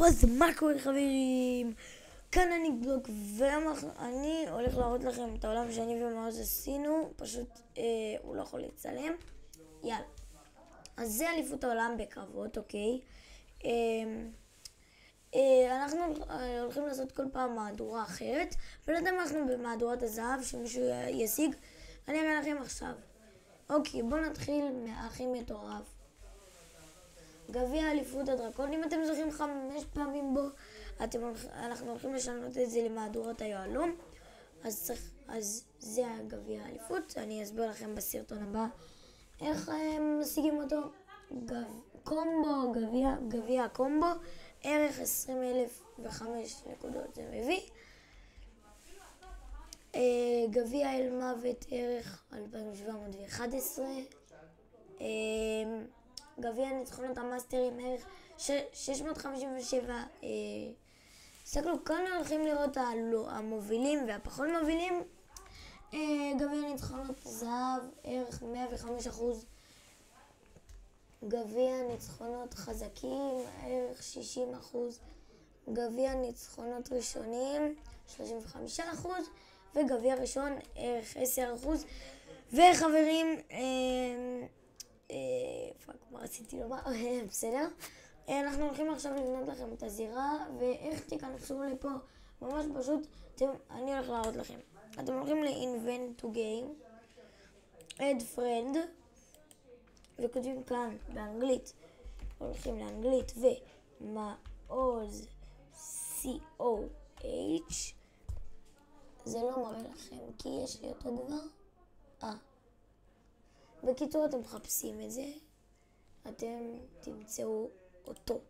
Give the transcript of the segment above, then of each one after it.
אז מה קורה חברים? כאן אני בלוק, ואני הולך להראות לכם את העולם שאני ומעוז עשינו, פשוט הוא לא יכול לצלם. יאללה. אז זה אליפות העולם בקרבות, אוקיי? אנחנו הולכים לעשות כל פעם מהדורה אחרת, ולא יודע אם אנחנו במהדורת הזהב שמישהו ישיג, אני אראה לכם עכשיו. אוקיי, בואו נתחיל מהכי מטורף. גביע אליפות הדרקון, אם אתם זוכרים 5 פעמים בו, אנחנו הולכים לשנות את זה למהדורת היהלום, אז זה הגביע האליפות. אני אסביר לכם בסרטון הבא איך משיגים אותו. קומבו, גביע הקומבו, ערך 20,005 נקודות זה מביא. גביע אל מוות, ערך 2,711. גביע ניצחונות המאסטרים, ערך 657. סתכלו, כאן הולכים לראות המובילים והפחות מובילים. גביע ניצחונות זהב, ערך 105%. גביע ניצחונות חזקים, ערך 60%. גביע ניצחונות ראשונים, 35%. וגביע ראשון, ערך 10%. וחברים, מה רציתי לומר? בסדר. אנחנו הולכים עכשיו לבנות לכם את הזירה, ואיך תיכנסו לפה? ממש פשוט, אני הולך להראות לכם. אתם הולכים ל-Invent to Game, Add Friend, וכותבים כאן באנגלית, הולכים לאנגלית, ומעוז COH, זה לא מראה לכם כי יש לי אותו דבר. בקיצור, אתם מחפשים את זה, אתם תמצאו אותו.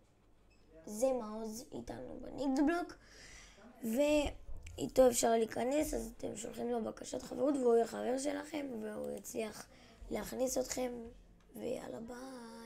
זה מעוז איתנו בניקדבלוק, ואיתו אפשר להיכנס, אז אתם שולחים לו בקשת חברות, והוא יהיה חבר שלכם, והוא יצליח להכניס אתכם, ויאללה ביי.